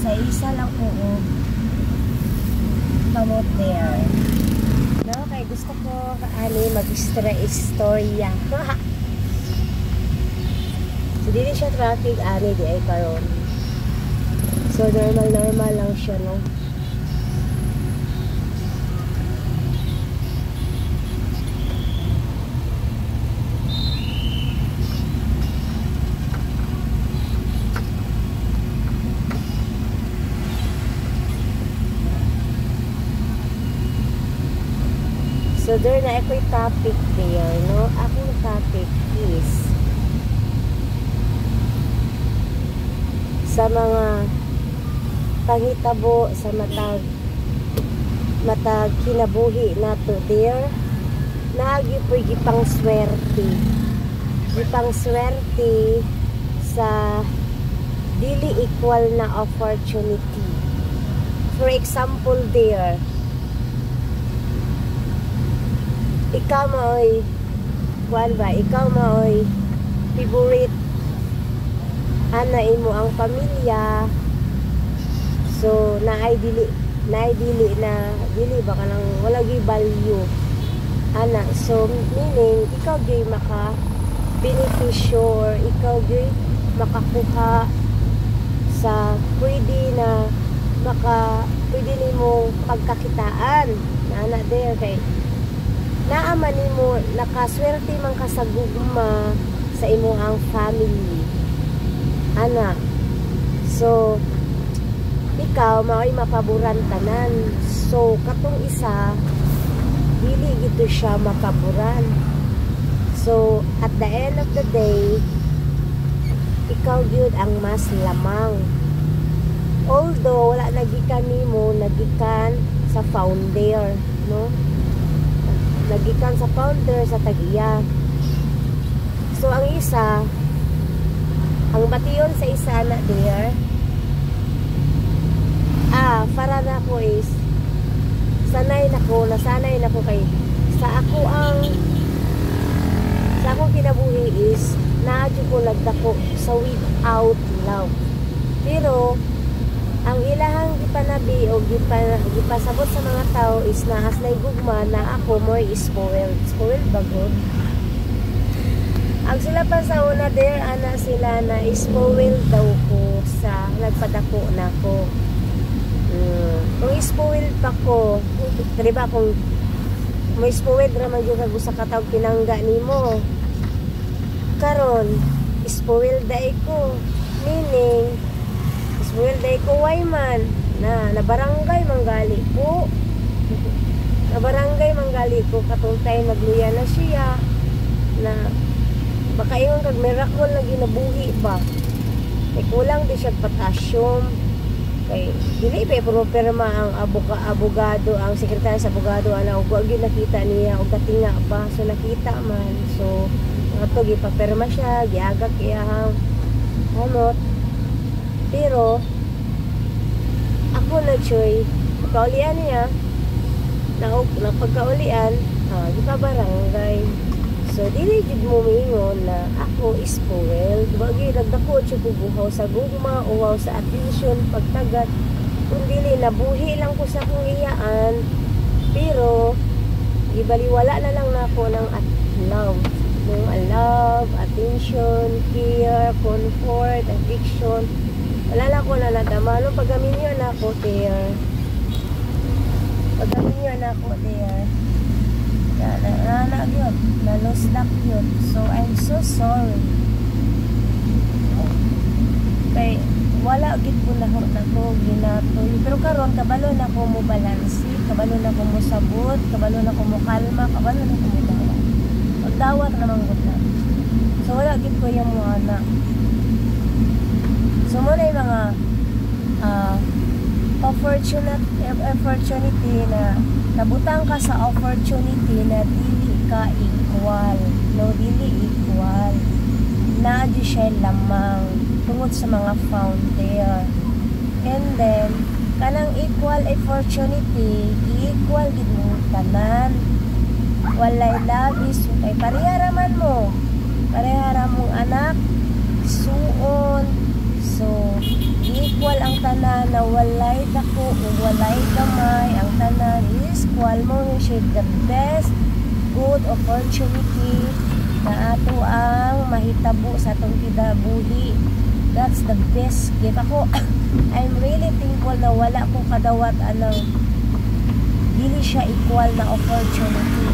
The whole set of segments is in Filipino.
sa isa lang po kamot there. No, kaya gusto ko mag-extra istorya. So dili siya traffic di ay karon. So normal lang siya, no. So there na ako'y topic there, no? Akong topic is sa mga pangitabo sa matag kinabuhi nato there, naagi po'y gipang swerte sa dili equal na opportunity. For example there, ikaw maoy favorite imo ang pamilya, so naay dili ba kanang wala gyud value so meaning ikaw gyud maka benepisyo or ikaw gyud makakuha sa pwede nimo pagkakitaan na there kay naaman nimo nakaswerte man ka sa gugma sa imo ang family so ikaw mao'y mapaboran tanan, so katong isa dili gito siya mapaboran. So at the end of the day, ikaw gyud ang mas lamang, although wala nagikan nimo, nagikan sa founder, no, nagikan sa founder sa tag-iya. So ang isa, ang bation sa isa na there, para na ko is nasanay na ko kay sa akong kinabuhi is naadyo ko nagdako sa without love. Pero ang ilahang gipanabi o gipasabot sa mga tao is na aslay gugma na ako more spoiled bagod. Ang sila pa sa una there, sila na spoiled daw ko sa nagpadako na ko. Kung spoiled pa ko, diba kung may spoiled raman yung kagusa katawag pinangga nimo, karon spoiled day ko, meaning spoiled day ko why man na barangay manggali ko katong tayo nagluya na siya na baka yung kag miracle na ginabuhi ba kay kulang di siya potassium. Kay dili pa properma ang abogado, ang sekretary sa abogado og wag gyud nakita niya og katinga pa, so nakita man, so ato gipaperma siya, giagak iyang hamot. Pero ako na choy pagkaulian niya na pagkaulian gipabarangay. So dili jud mo mingon na ako spoiled, bagay nagdako siya bubuhaw sa gugma o sa attention pagtagat, kung dili nabuhi lang ko sa akong iyaan, pero ibaliwala na lang nako ng love, attention, care, comfort, affection, wala lang ko na nadama. No, pagaminyo na ako there, na-lost yun. So I'm so sorry. Kay wala gid ko lahor na ko ginatoy, pero karon kabalo na ko mo balansi, kabalo na ko mo sabot, kabalo na ko mo kalma, kabalo na ko mo dawat. Pagdawat naman gud na. So wala gid ko yung mga anak. So mo na yung mga opportunity na nabutang ka sa opportunity na dili ka equal, no, dili equal, na di siya lamang tungod sa mga founder. And then kanang equal opportunity, equal gid mo tanan, walay labis kay parehara mong anak, suon, So equal ang tanan na walay dako o walay gamay, ang tanan is equal mo siya the best good opportunity na ato ang mahitabo sa atong kinabuhi. That's the best gift. Ako I'm really thankful na wala ko kadawat anang dili siya equal na opportunity.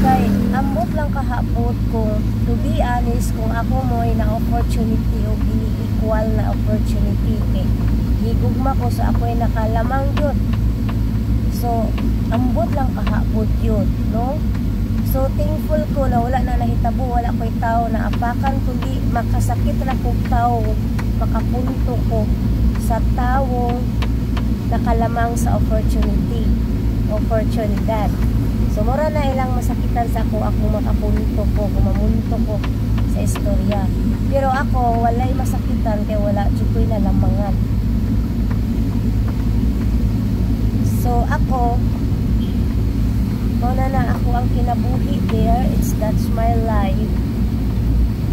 Kay ambot lang kahapot ko, to be honest, kung ako mo ay na opportunity o dili equal na opportunity, kay higugma ko sa ako ay nakalamang yun. So ambot lang kahapot yun, no? So thankful ko na wala na nahitabo, wala ko'y tao na apakan kundi makasakit na kong tao, makapunto ko sa tao nakalamang sa oportunidad. So mura na ilang masakitan sa ako makapunto ko, kumamunto ko sa istorya. Pero ako walay masakitan kay wala ko'y nalamangan. So ako na ako ang kinabuhi there. That's my life.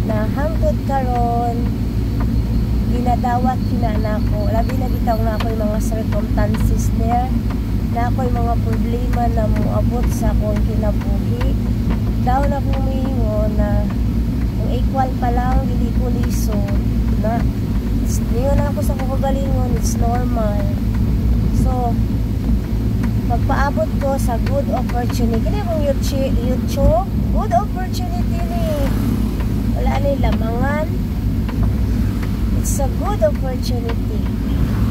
Na hangtod karon ginadawat kinana ko. Labi na bitaw na ako yung mga circumstances there. Na ako yung mga problema na muabot sa akong kinabuhi. Daw na pumingo na kung equal pa lang dili ko lisod na niyo na ako sa kagalingon, it's normal. So pagpaabot ko sa good opportunity. Kaya kung YouTube, good opportunity ni. Wala na lamangan. It's a good opportunity.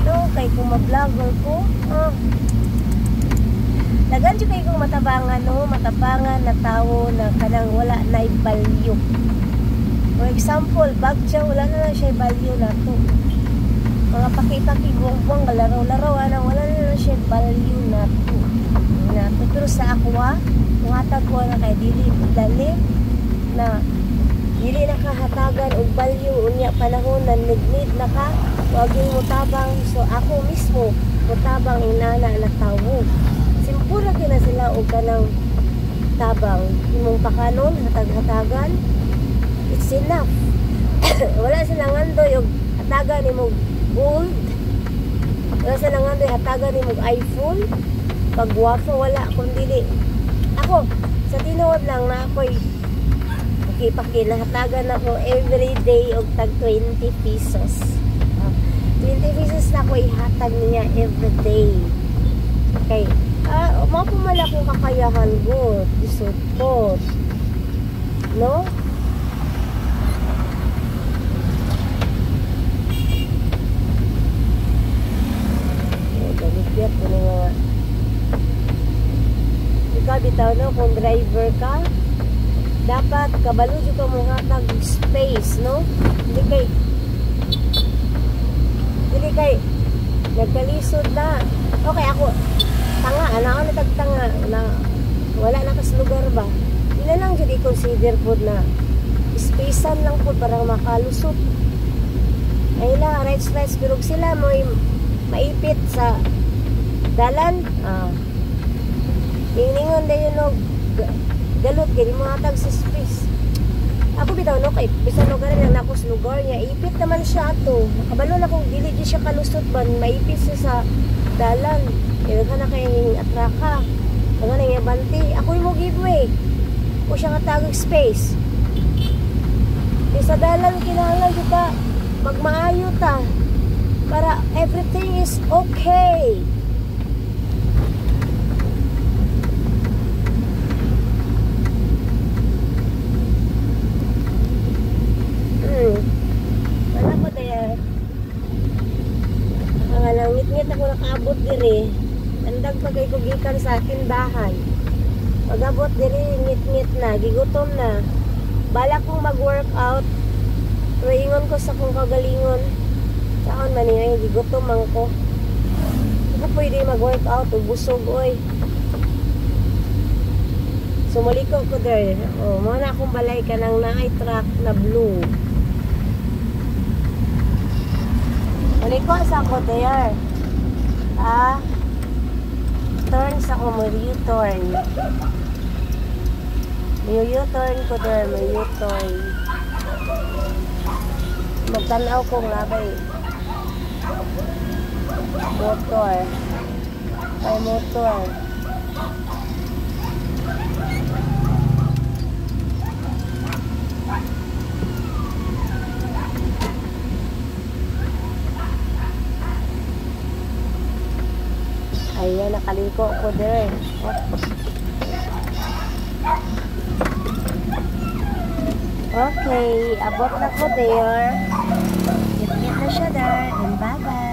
No, kay kung mag-vlogger ko, nagan dyan kayo kung matabangan, no? Matabangan na tao na kanang wala na value. For example, bag siya, wala na siya value na to. Mga paki-paki buwang laro-laro wala na siya value na to. Pero sa ako muhatag ko na kay dili dalim na dili nakahatagan og value unya panahon na need na ka waging mutabang. So ako mismo mutabang inana na tawo. Simpura kina sila og kanang tabang imong pakanon hatag-hatagan. It's enough. Wala silang andoy og hatagan imong gold. Wala silang andoy hatagan imong iPhone. Pagwapo wala kundi ako sa tinuod lang na ako'y pakihatagan ako everyday og tag 20 pesos. 20 pesos na ako'y hatag niya everyday. Okay. Mapumala kong kakayahan ko. Support. No? Gamit ko na nga. Ikaw bitaw no, kung driver ka, dapat kabalo dyan ka mo hatag space, no? Hindi kay nagkalisod na. Okay, ako tanga, ako natagtanga na wala na kas lugar ba? Hindi lang dyan i-consider po na spacean lang po para makalusot. Ay lang, rights, pero sila mo maipit sa dalan. Ningon na yun o galot, gani mo hatag sa space. Ako bitaw no, kay bisan lugar na nakos lugar niya, ipit naman siya ato. Nakabalo na kung dili di siya kalusot ba, maipit siya sa dalan. Kaya ka na kayong atraka. Nga na nga banti. Ako yung mo giveaway. O siya katagag space. Kaya sa dalan, kinahanglan kita magmaayo ta. Para everything is okay. Wala ko dahil ang langit-ngit ako nakaabot diri. Andag pagay ko gikan sa tindahan. Pag-abot diri, ngit-ngit na, gigutom na. Bala kong mag-workout. Pero ingon ko sa kong kagalingon. Saan man nga, gigutom man ko. Hindi ko pwede mag-workout o busog, oy. Sumuliko ko there. O, muna akong balay ka ng naay truck na blue. Maliko sa ako there. Turn sa ako mo, U-turn. May U-turn ko there, may U-turn. Magtanaw kong labay. Motor. May motor. Ayan, nakaliko ko din. Okay, abot na ko there. Hit na siya there. And bye-bye.